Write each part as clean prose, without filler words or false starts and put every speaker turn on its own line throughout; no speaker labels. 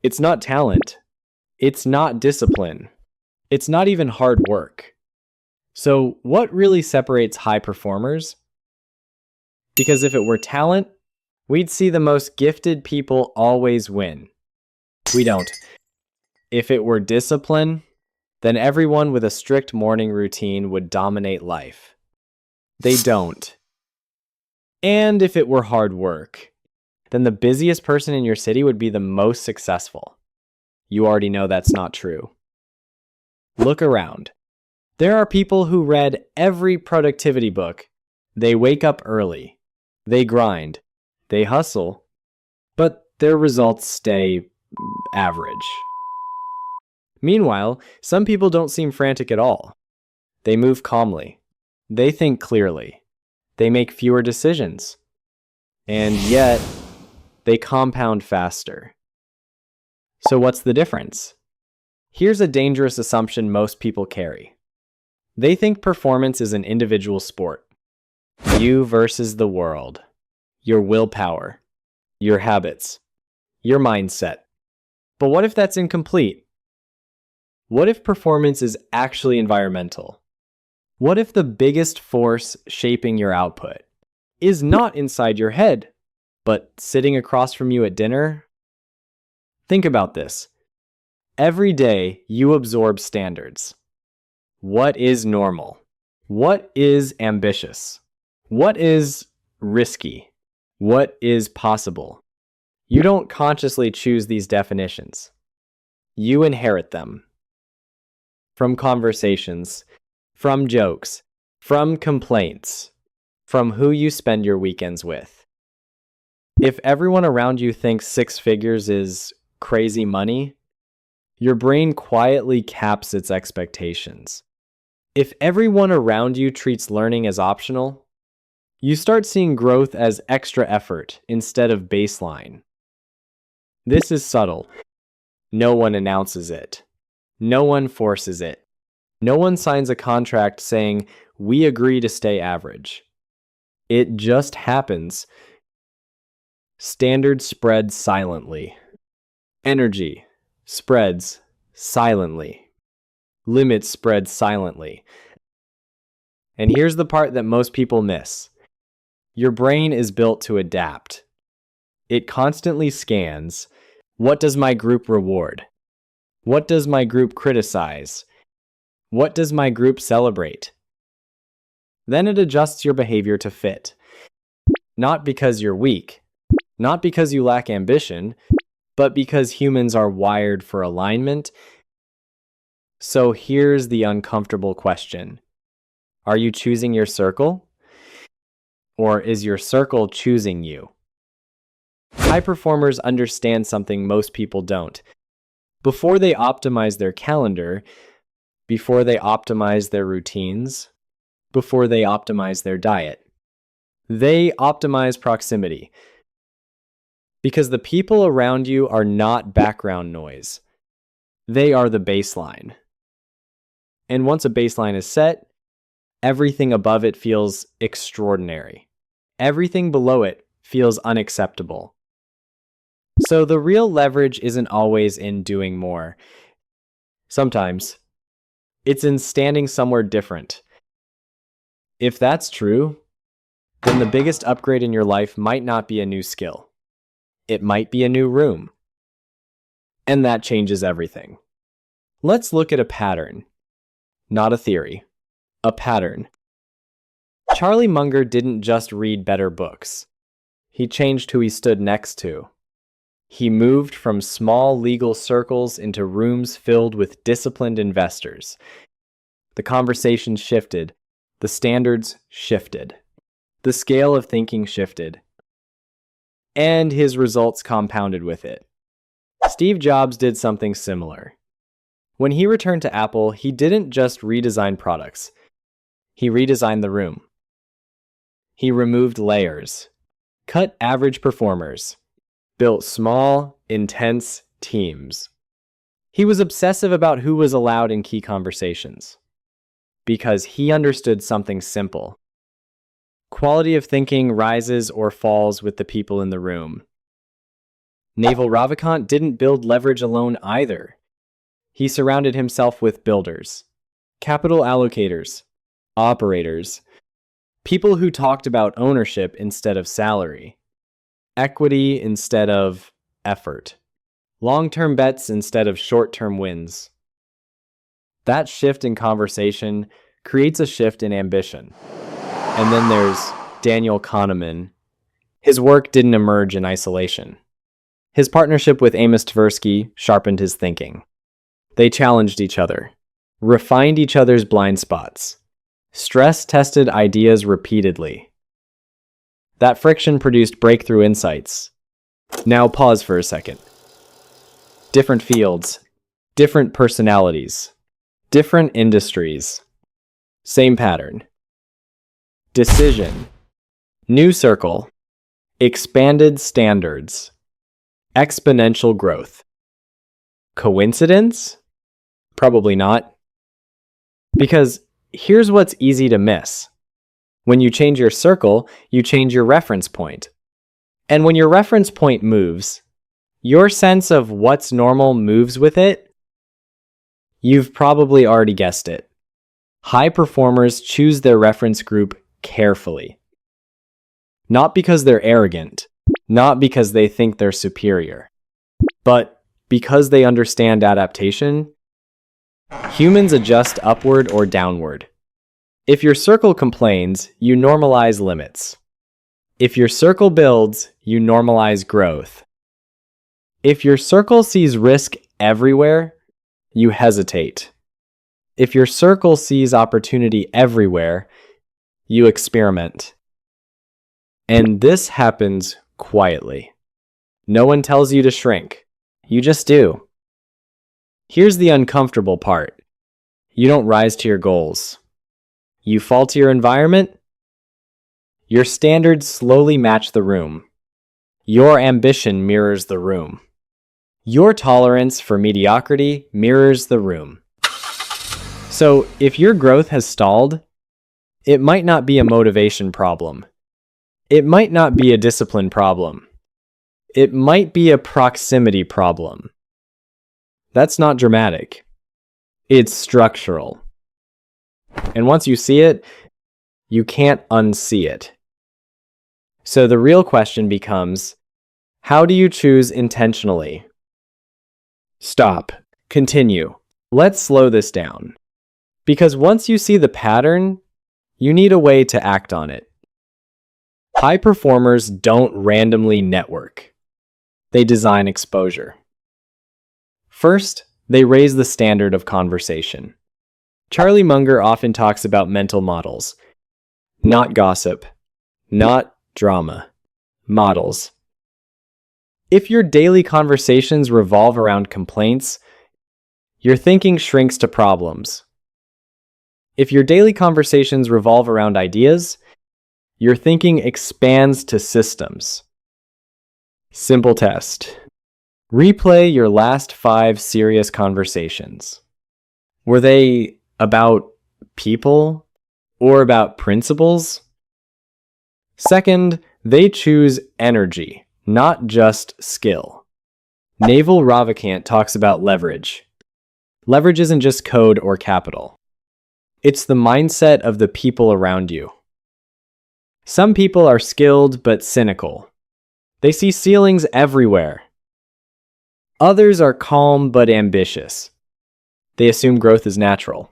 It's not talent. It's not discipline. It's not even hard work. So, what really separates high performers? Because if it were talent, we'd see the most gifted people always win. We don't. If it were discipline, then everyone with a strict morning routine would dominate life. They don't. And if it were hard work, then the busiest person in your city would be the most successful. You already know that's not true. Look around. There are people who read every productivity book. They wake up early. They grind. They hustle. But their results stay average. Meanwhile, some people don't seem frantic at all. They move calmly. They think clearly. They make fewer decisions. And yet, they compound faster. So what's the difference? Here's a dangerous assumption most people carry. They think performance is an individual sport. You versus the world. Your willpower. Your habits. Your mindset. But what if that's incomplete? What if performance is actually environmental? What if the biggest force shaping your output is not inside your head, but sitting across from you at dinner? Think about this. Every day you absorb standards. What is normal? What is ambitious? What is risky? What is possible? You don't consciously choose these definitions. You inherit them. From conversations, from jokes, from complaints, from who you spend your weekends with. If everyone around you thinks 6 figures is crazy money, your brain quietly caps its expectations. If everyone around you treats learning as optional, you start seeing growth as extra effort instead of baseline. This is subtle. No one announces it. No one forces it. No one signs a contract saying, "We agree to stay average." It just happens. Standards spread silently. Energy spreads silently. Limits spread silently. And here's the part that most people miss. Your brain is built to adapt. It constantly scans, what does my group reward? What does my group criticize? What does my group celebrate? Then it adjusts your behavior to fit. Not because you're weak, not because you lack ambition, but because humans are wired for alignment. So here's the uncomfortable question. Are you choosing your circle? Or is your circle choosing you? High performers understand something most people don't. Before they optimize their calendar, before they optimize their routines, before they optimize their diet, they optimize proximity. Because the people around you are not background noise. They are the baseline. And once a baseline is set, everything above it feels extraordinary. Everything below it feels unacceptable. So the real leverage isn't always in doing more. Sometimes it's in standing somewhere different. If that's true, then the biggest upgrade in your life might not be a new skill. It might be a new room. And that changes everything. Let's look at a pattern. Not a theory. A pattern. Charlie Munger didn't just read better books. He changed who he stood next to. He moved from small legal circles into rooms filled with disciplined investors. The conversation shifted. The standards shifted. The scale of thinking shifted. And his results compounded with it. Steve Jobs did something similar. When he returned to Apple, he didn't just redesign products. He redesigned the room. He removed layers, cut average performers, built small, intense teams. He was obsessive about who was allowed in key conversations because he understood something simple. Quality of thinking rises or falls with the people in the room, Naval Ravikant didn't build leverage alone either. He surrounded himself with builders, capital allocators, operators, people who talked about ownership instead of salary, equity instead of effort, long-term bets instead of short-term wins. That shift in conversation creates a shift in ambition. And then there's Daniel Kahneman. His work didn't emerge in isolation. His partnership with Amos Tversky sharpened his thinking. They challenged each other, refined each other's blind spots, stress-tested ideas repeatedly. That friction produced breakthrough insights. Now pause for a second. Different fields, different personalities, different industries. Same pattern. Decision. New circle. Expanded standards. Exponential growth. Coincidence? Probably not. Because here's what's easy to miss. When you change your circle, you change your reference point. And when your reference point moves, your sense of what's normal moves with it. You've probably already guessed it. High performers choose their reference group carefully. Not because they're arrogant, not because they think they're superior, but because they understand adaptation. Humans adjust upward or downward. If your circle complains, you normalize limits. If your circle builds, you normalize growth. If your circle sees risk everywhere, you hesitate. If your circle sees opportunity everywhere, you experiment. And this happens quietly. No one tells you to shrink. You just do. Here's the uncomfortable part. You don't rise to your goals. You fall to your environment. Your standards slowly match the room. Your ambition mirrors the room. Your tolerance for mediocrity mirrors the room. So if your growth has stalled, it might not be a motivation problem. It might not be a discipline problem. It might be a proximity problem. That's not dramatic. It's structural. And once you see it, you can't unsee it. So the real question becomes, how do you choose intentionally? Stop. Continue. Let's slow this down. Because once you see the pattern, you need a way to act on it. High performers don't randomly network. They design exposure. First, they raise the standard of conversation. Charlie Munger often talks about mental models. Not gossip. Not drama. Models. If your daily conversations revolve around complaints, your thinking shrinks to problems. If your daily conversations revolve around ideas, your thinking expands to systems. Simple test. Replay your last 5 serious conversations. Were they about people or about principles? Second, they choose energy, not just skill. Naval Ravikant talks about leverage. Leverage isn't just code or capital. It's the mindset of the people around you. Some people are skilled but cynical. They see ceilings everywhere. Others are calm but ambitious. They assume growth is natural.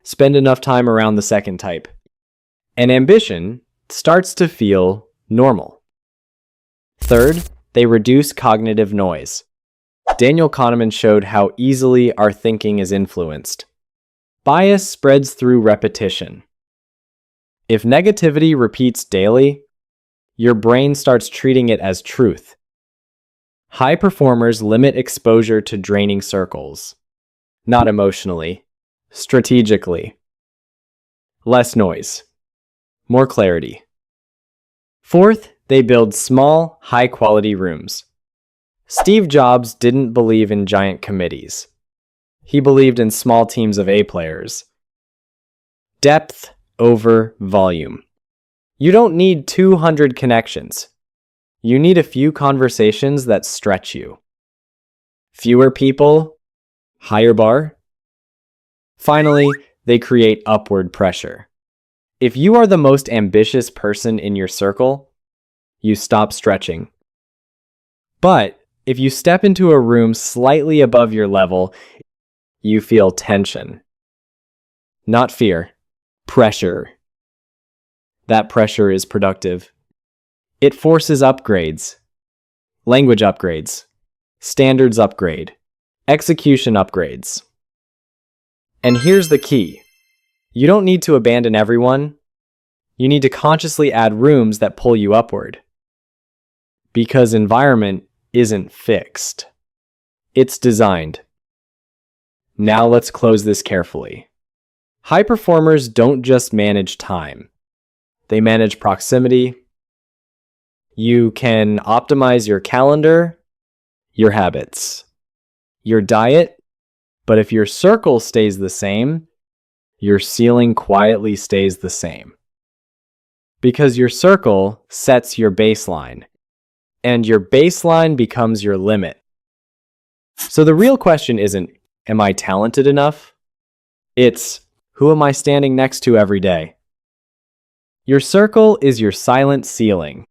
Spend enough time around the second type, and ambition starts to feel normal. Third, they reduce cognitive noise. Daniel Kahneman showed how easily our thinking is influenced. Bias spreads through repetition. If negativity repeats daily, your brain starts treating it as truth. High performers limit exposure to draining circles. Not emotionally, strategically. Less noise. More clarity. Fourth, they build small, high-quality rooms. Steve Jobs didn't believe in giant committees. He believed in small teams of A players. Depth over volume. You don't need 200 connections. You need a few conversations that stretch you. Fewer people, higher bar. Finally, they create upward pressure. If you are the most ambitious person in your circle, you stop stretching. But if you step into a room slightly above your level, you feel tension. Not fear, pressure. That pressure is productive. It forces upgrades, language upgrades, standards upgrade, execution upgrades. And here's the key. You don't need to abandon everyone. You need to consciously add rooms that pull you upward. Because environment isn't fixed. It's designed. Now let's close this carefully. High performers don't just manage time. They manage proximity. You can optimize your calendar, your habits, your diet, but if your circle stays the same, your ceiling quietly stays the same. Because your circle sets your baseline, and your baseline becomes your limit. So the real question isn't, am I talented enough? It's, who am I standing next to every day? Your circle is your silent ceiling.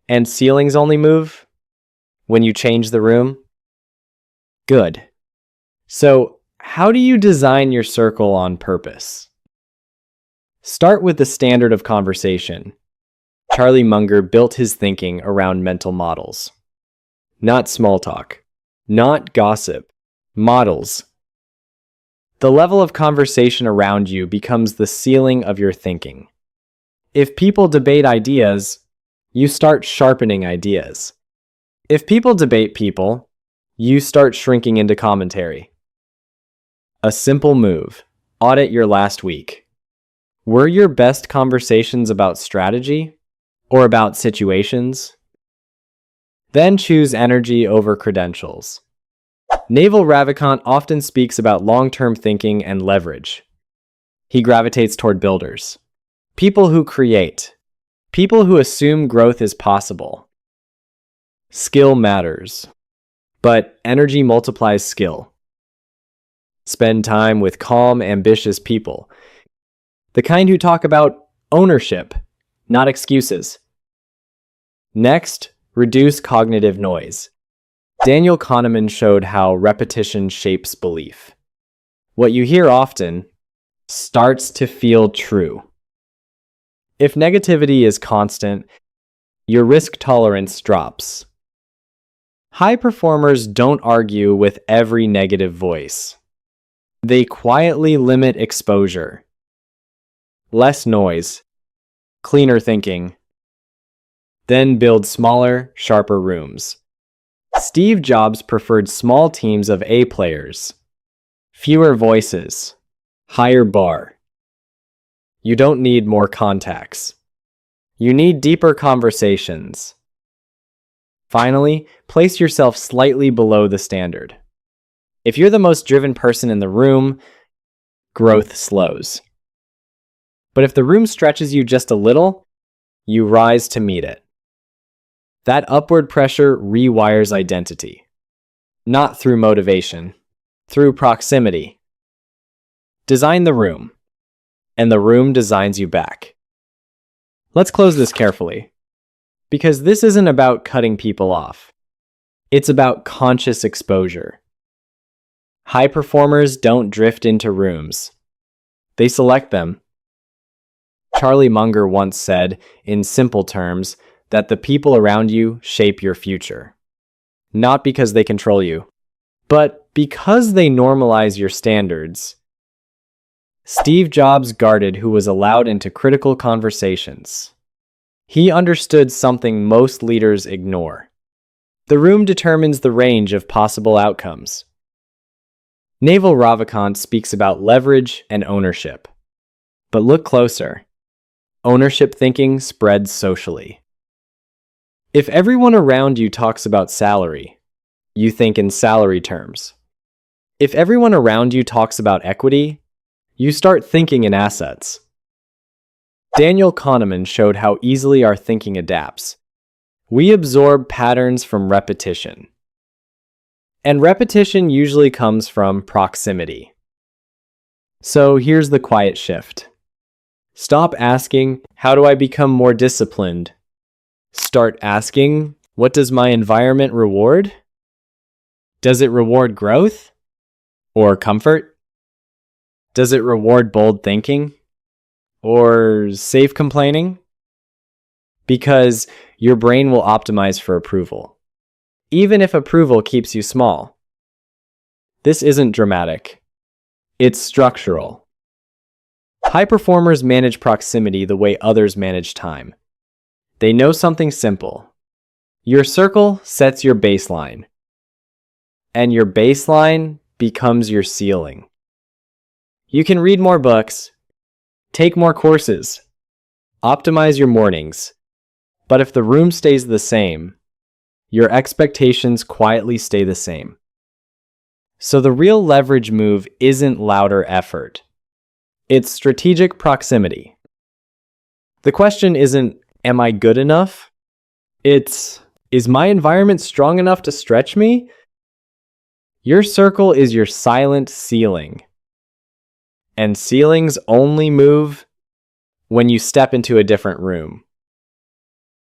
And ceilings only move when you change the room? Good. So, how do you design your circle on purpose? Start with the standard of conversation. Charlie Munger built his thinking around mental models. Not small talk, not gossip, models. The level of conversation around you becomes the ceiling of your thinking. If people debate ideas, you start sharpening ideas. If people debate people, you start shrinking into commentary. A simple move. Audit your last week. Were your best conversations about strategy or about situations? Then choose energy over credentials. Naval Ravikant often speaks about long-term thinking and leverage. He gravitates toward builders. People who create. People who assume growth is possible. Skill matters, but energy multiplies skill. Spend time with calm, ambitious people. The kind who talk about ownership, not excuses. Next, reduce cognitive noise. Daniel Kahneman showed how repetition shapes belief. What you hear often starts to feel true. If negativity is constant, your risk tolerance drops. High performers don't argue with every negative voice. They quietly limit exposure. Less noise, cleaner thinking. Then build smaller, sharper rooms. Steve Jobs preferred small teams of A players. Fewer voices, higher bar. You don't need more contacts. You need deeper conversations. Finally, place yourself slightly below the standard. If you're the most driven person in the room, growth slows. But if the room stretches you just a little, you rise to meet it. That upward pressure rewires identity. Not through motivation, through proximity. Design the room, and the room designs you back. Let's close this carefully, because this isn't about cutting people off. It's about conscious exposure. High performers don't drift into rooms. They select them. Charlie Munger once said, in simple terms, that the people around you shape your future. Not because they control you, but because they normalize your standards. Steve Jobs guarded who was allowed into critical conversations. He understood something most leaders ignore. The room determines the range of possible outcomes. Naval Ravikant speaks about leverage and ownership. But look closer. Ownership thinking spreads socially. If everyone around you talks about salary, you think in salary terms. If everyone around you talks about equity, you start thinking in assets. Daniel Kahneman showed how easily our thinking adapts. We absorb patterns from repetition. And repetition usually comes from proximity. So here's the quiet shift. Stop asking, how do I become more disciplined? Start asking, what does my environment reward? Does it reward growth or comfort? Does it reward bold thinking or safe complaining? Because your brain will optimize for approval, even if approval keeps you small. This isn't dramatic. It's structural. High performers manage proximity the way others manage time. They know something simple. Your circle sets your baseline, and your baseline becomes your ceiling. You can read more books, take more courses, optimize your mornings, but if the room stays the same, your expectations quietly stay the same. So the real leverage move isn't louder effort. It's strategic proximity. The question isn't, am I good enough? It's, is my environment strong enough to stretch me? Your circle is your silent ceiling. And ceilings only move when you step into a different room.